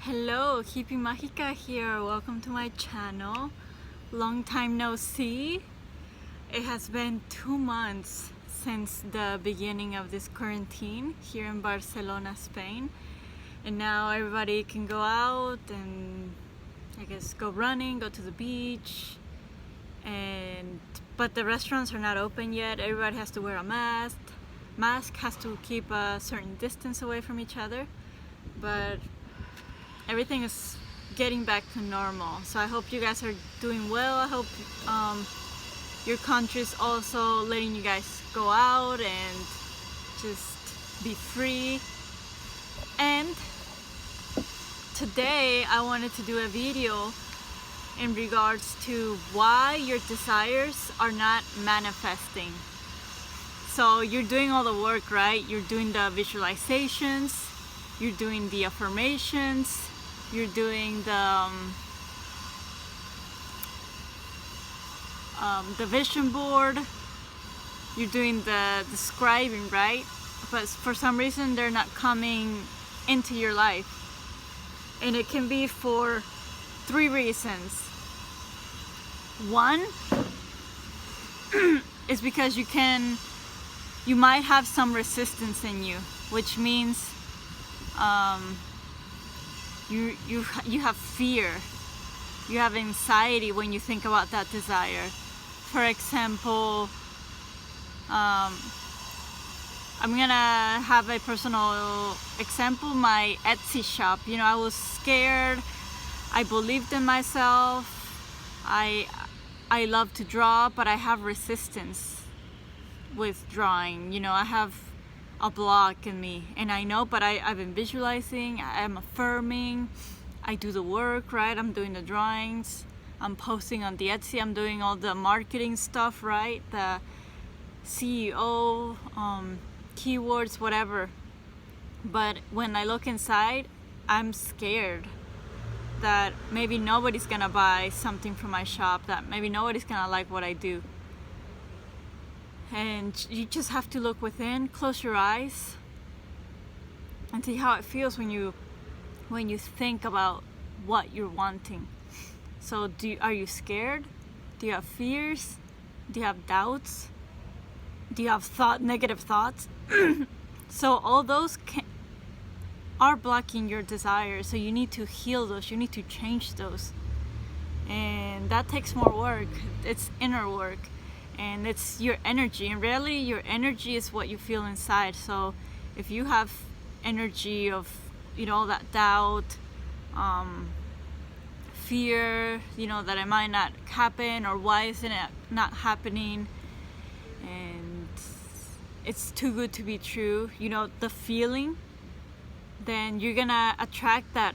Hello, Hippie Mágica here. Welcome to my channel. Long time no see. It has been 2 months since the beginning of this quarantine here in Barcelona, Spain. And now everybody can go out and I guess go running, go to the beach. But the restaurants are not open yet. Everybody has to wear a mask. Mask has to keep a certain distance away from each other. But everything is getting back to normal. So I hope you guys are doing well. I hope your country is also letting you guys go out and just be free. And today I wanted to do a video in regards to why your desires are not manifesting. So you're doing all the work, right? You're doing the visualizations, you're doing the affirmations, you're doing the vision board, you're doing the describing, right? But for some reason they're not coming into your life. And it can be for 3 reasons. One is because you might have some resistance in you, which means you have fear, you have anxiety when you think about that desire. For example, I'm gonna have a personal example. My Etsy shop, I was scared. I believed in myself. I love to draw, but I have resistance with drawing. I have a block in me, and I know, but I've been visualizing, I'm affirming, I do the work, right? I'm doing the drawings, I'm posting on the Etsy, I'm doing all the marketing stuff, right? The CEO, keywords, whatever. But when I look inside, I'm scared that maybe nobody's gonna buy something from my shop, that maybe nobody's gonna like what I do. And you just have to look within, close your eyes, and see how it feels when you think about what you're wanting. So are you scared? Do you have fears? Do you have doubts? Do you have negative thoughts? So all those are blocking your desires. So you need to heal those. You need to change those. And that takes more work. It's inner work. And it's your energy, and really your energy is what you feel inside. So if you have energy of all that doubt, fear, that it might not happen, or why isn't it not happening, and it's too good to be true, the feeling, then you're gonna attract that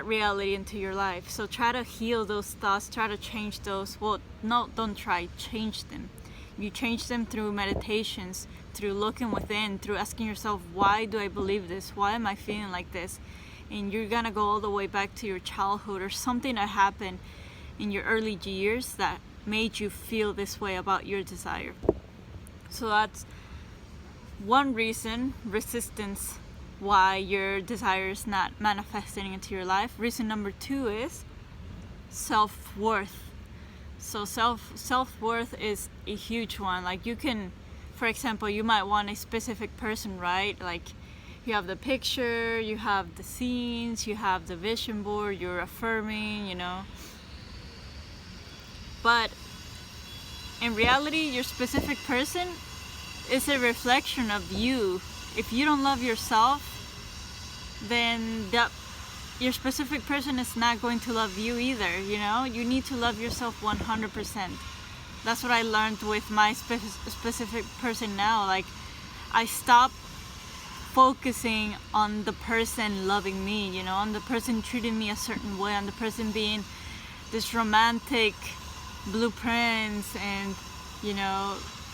reality into your life. So try to heal those thoughts, try to change those. Well, no, don't try, change them. You change them through meditations, through looking within, through asking yourself, why do I believe this? Why am I feeling like this? And you're gonna go all the way back to your childhood, or something that happened in your early years that made you feel this way about your desire. So that's one reason, resistance, why your desire is not manifesting into your life. Reason number 2 is self-worth. So self-worth is a huge one. Like you can, for example, you might want a specific person, right? Like you have the picture, you have the scenes, you have the vision board, you're affirming, But in reality, your specific person is a reflection of you. If you don't love yourself, then your specific person is not going to love you either. You need to love yourself 100%. That's what I learned with my specific person now. Like I stopped focusing on the person loving me, on the person treating me a certain way, on the person being this romantic blueprints and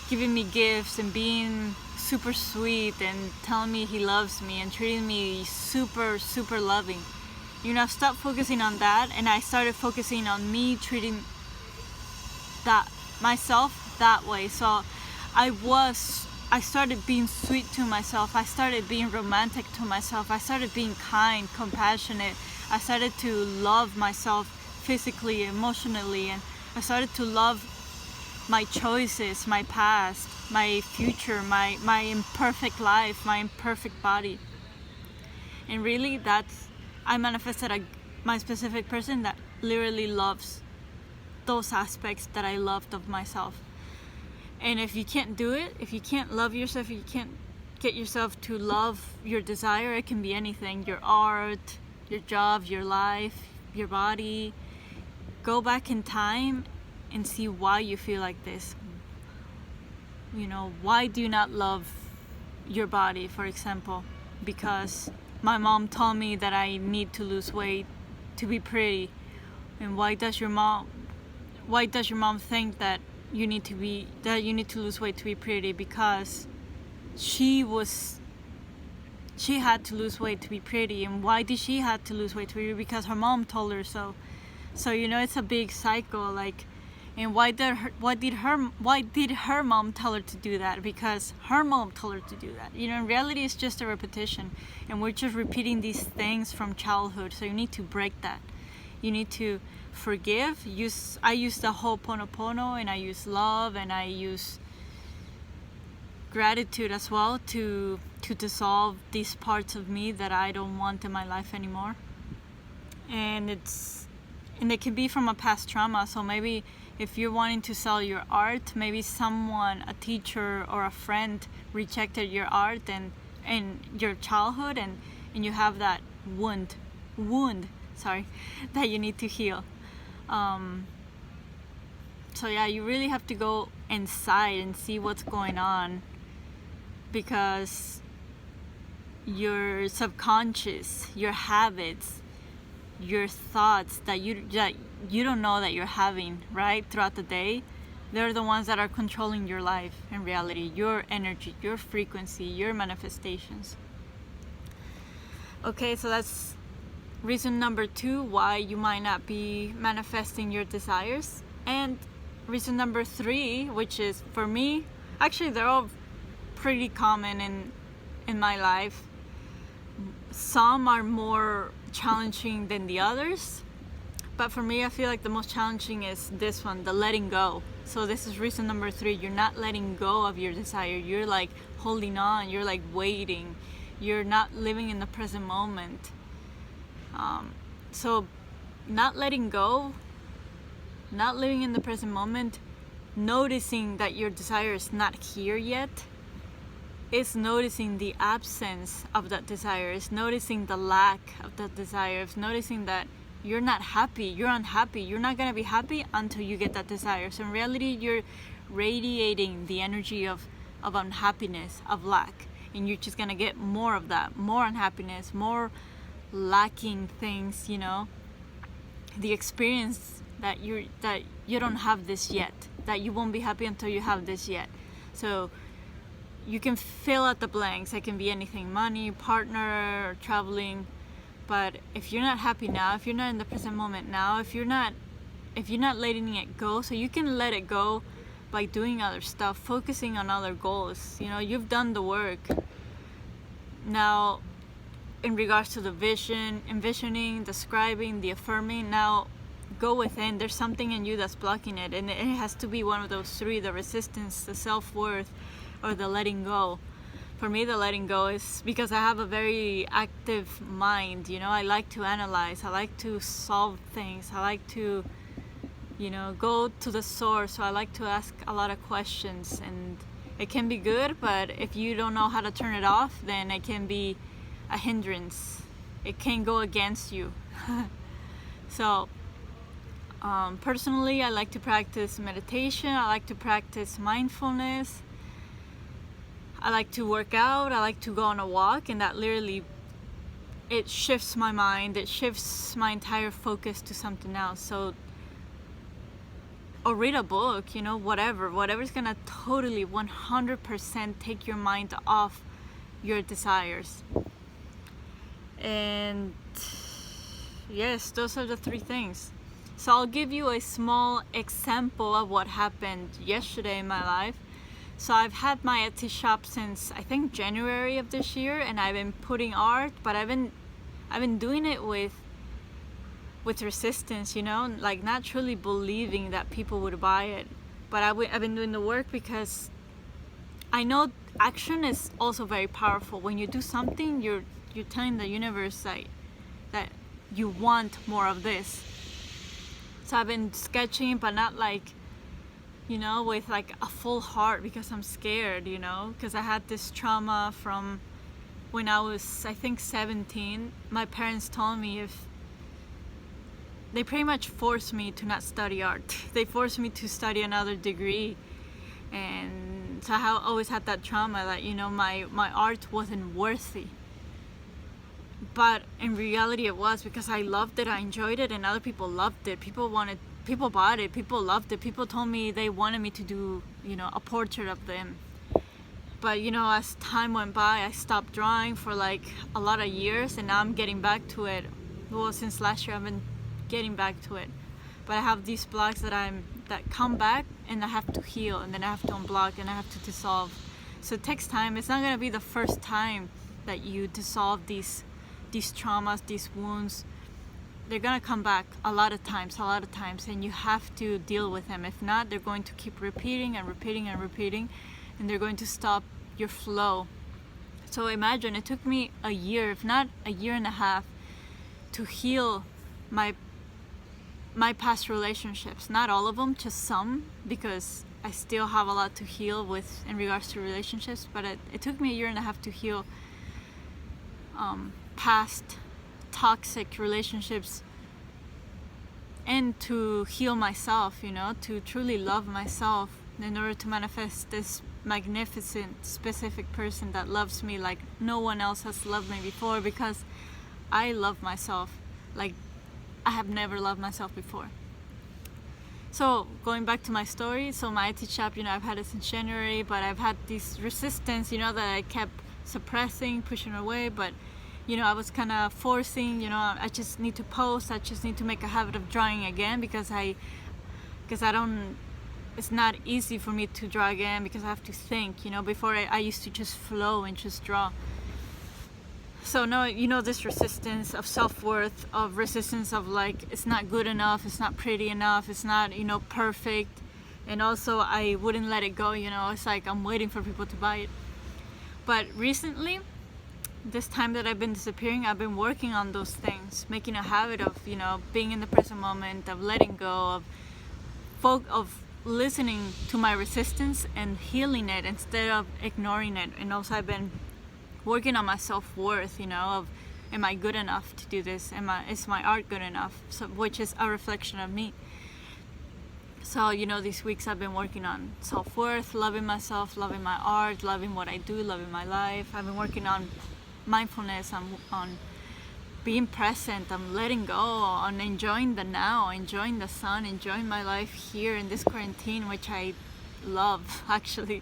giving me gifts and being super sweet and telling me he loves me and treating me super, super loving. I've stopped focusing on that, and I started focusing on me treating myself that way. So I started being sweet to myself. I started being romantic to myself. I started being kind, compassionate. I started to love myself physically, emotionally, and I started to love my choices, my past, my future, my imperfect life, my imperfect body. And really, I manifested my specific person that literally loves those aspects that I loved of myself. And if you can't do it, if you can't love yourself, if you can't get yourself to love your desire, it can be anything, your art, your job, your life, your body. Go back in time and see why you feel like this. Why do you not love your body, for example? Because my mom told me that I need to lose weight to be pretty. And why does your mom think that you need to lose weight to be pretty? Because she had to lose weight to be pretty. And why did she have to lose weight to be pretty? Because her mom told her so. So it's a big cycle. And why did her mom tell her to do that? Because her mom told her to do that. In reality, it's just a repetition, and we're just repeating these things from childhood. So you need to break that. You need to forgive. I use the Ho'oponopono, and I use love, and I use gratitude as well to dissolve these parts of me that I don't want in my life anymore. And it can be from a past trauma. So maybe if you're wanting to sell your art, maybe someone, a teacher or a friend, rejected your art and in your childhood, and you have that wound that you need to heal. So yeah, you really have to go inside and see what's going on, because your subconscious, your habits, your thoughts that you don't know that you're having right throughout the day, they're the ones that are controlling your life in reality, your energy, your frequency, your manifestations. Okay, so that's reason number 2 why you might not be manifesting your desires. And reason number 3, which is, for me, actually they're all pretty common in my life. Some are more challenging than the others, but for me, I feel like the most challenging is this one, the letting go. So this is reason number 3. You're not letting go of your desire. You're holding on. You're waiting. You're not living in the present moment. So not letting go, not living in the present moment, noticing that your desire is not here yet, is noticing the absence of that desire, is noticing the lack of that desire, is noticing that you're not happy, you're unhappy, you're not going to be happy until you get that desire. So in reality, you're radiating the energy of unhappiness, of lack, and you're just going to get more of that, more unhappiness, more lacking things, the experience that you don't have this yet, that you won't be happy until you have this yet. So you can fill out the blanks. It can be anything: money, partner, or traveling. But if you're not happy now, if you're not in the present moment now, if you're not letting it go, so you can let it go by doing other stuff, focusing on other goals. You've done the work. Now, in regards to the vision, envisioning, describing, the affirming, now go within. There's something in you that's blocking it, and it has to be one of those 3: the resistance, the self-worth, or the letting go. For me, the letting go is because I have a very active mind. I like to analyze, I like to solve things, I like to go to the source. So I like to ask a lot of questions, and it can be good, but if you don't know how to turn it off, then it can be a hindrance. It can go against you. So personally, I like to practice meditation, I like to practice mindfulness, I like to work out, I like to go on a walk, and that literally, it shifts my mind, it shifts my entire focus to something else. So, or read a book, whatever's gonna totally 100% take your mind off your desires. And yes, those are the 3 things. So I'll give you a small example of what happened yesterday in my life. So I've had my Etsy shop since I think January of this year, and I've been putting art, but I've been doing it with with resistance, like not truly believing that people would buy it. But I've been doing the work because I know action is also very powerful. When you do something, you're telling the universe that you want more of this. So I've been sketching, but not like, with like a full heart, because I'm scared, because I had this trauma from when I was, I think, 17. My parents told me they pretty much forced me to not study art. They forced me to study another degree. And so I always had that trauma that, my art wasn't worthy. But in reality it was, because I loved it, I enjoyed it, and other people loved it. People bought it, people loved it. People told me they wanted me to do, a portrait of them. But, as time went by, I stopped drawing for like a lot of years, and now I'm getting back to it. Well, since last year I've been getting back to it. But I have these blocks that come back, and I have to heal, and then I have to unblock, and I have to dissolve. So it takes time. It's not going to be the first time that you dissolve these traumas, these wounds. They're going to come back a lot of times, and you have to deal with them. If not, they're going to keep repeating, and they're going to stop your flow. So imagine, it took me a year, if not a year and a half, to heal my past relationships. Not all of them, just some, because I still have a lot to heal with in regards to relationships. But it took me a year and a half to heal past toxic relationships, and to heal myself, to truly love myself in order to manifest this magnificent, specific person that loves me like no one else has loved me before, because I love myself like I have never loved myself before. So going back to my story, so my Etsy shop, I've had it since January, but I've had this resistance, that I kept suppressing, pushing away. But I was kind of forcing, I just need to post, I just need to make a habit of drawing again, because it's not easy for me to draw again, because I have to think, before I used to just flow and just draw. So no, this resistance of self-worth, of resistance of like, it's not good enough, it's not pretty enough, it's not, perfect. And also I wouldn't let it go, it's like I'm waiting for people to buy it. But recently, this time that I've been disappearing, I've been working on those things, making a habit of, being in the present moment, of letting go, of listening to my resistance and healing it instead of ignoring it. And also I've been working on my self-worth, of, am I good enough to do this? Is my art good enough? So, which is a reflection of me. So, these weeks I've been working on self-worth, loving myself, loving my art, loving what I do, loving my life. I've been working on mindfulness, on being present, I'm letting go, on enjoying the now, enjoying the sun, enjoying my life here in this quarantine, which I love actually,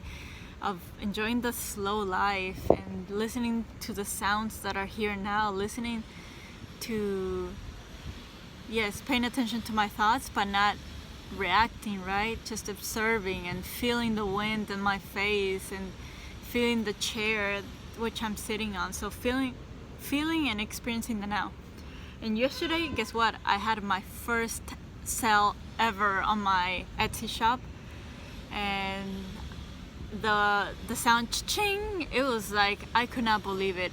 of enjoying the slow life and listening to the sounds that are here now, listening to, paying attention to my thoughts, but not reacting, right? Just observing and feeling the wind in my face and feeling the chair which I'm sitting on. So feeling and experiencing the now. And yesterday, guess what? I had my first sale ever on my Etsy shop, and the sound ching, it was like, I could not believe it.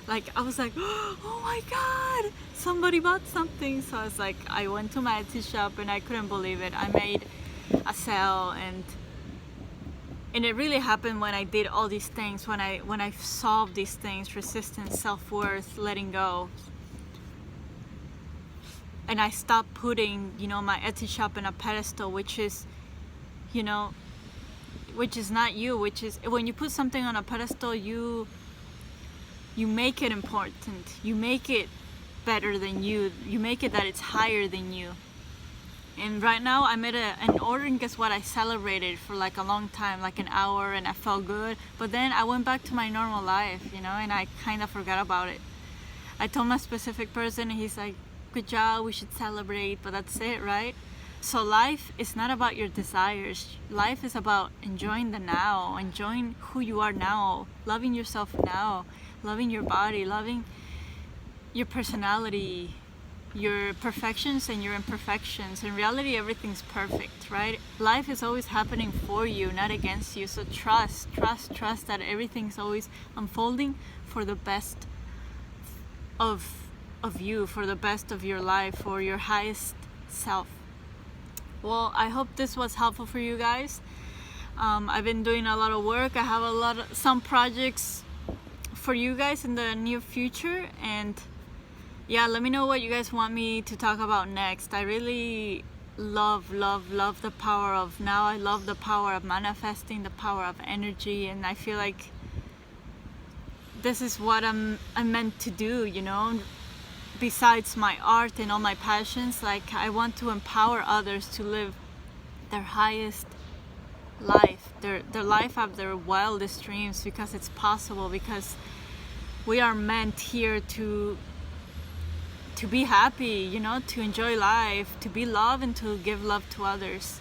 Like I was like, oh my god, somebody bought something. So I was like, I went to my Etsy shop and I couldn't believe it. I made a sale, and it really happened when I did all these things, when I solved these things: resistance, self-worth, letting go. And I stopped putting, my Etsy shop in a pedestal, which is not you, which is, when you put something on a pedestal, you make it important, you make it better than you make it that it's higher than you. And right now I made an order, and guess what? I celebrated for like a long time, like an hour, and I felt good. But then I went back to my normal life, and I kind of forgot about it. I told my specific person, and he's like, good job, we should celebrate, but that's it, right? So life is not about your desires. Life is about enjoying the now, enjoying who you are now, loving yourself now, loving your body, loving your personality, your perfections and your imperfections. In reality, everything's perfect, right? Life is always happening for you, not against you. So trust that everything's always unfolding for the best of you, for the best of your life, for your highest self. Well, I hope this was helpful for you guys. I've been doing a lot of work. I have some projects for you guys in the near future, and yeah, let me know what you guys want me to talk about next. I really love the power of now. I love the power of manifesting, the power of energy, and I feel like this is what I'm meant to do, you know. Besides my art and all my passions, like I want to empower others to live their highest life, their life of their wildest dreams, because it's possible, because we are meant here to be happy, you know, to enjoy life, to be loved, and to give love to others.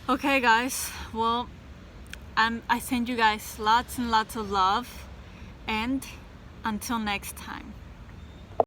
Okay guys, well, I send you guys lots and lots of love, and until next time.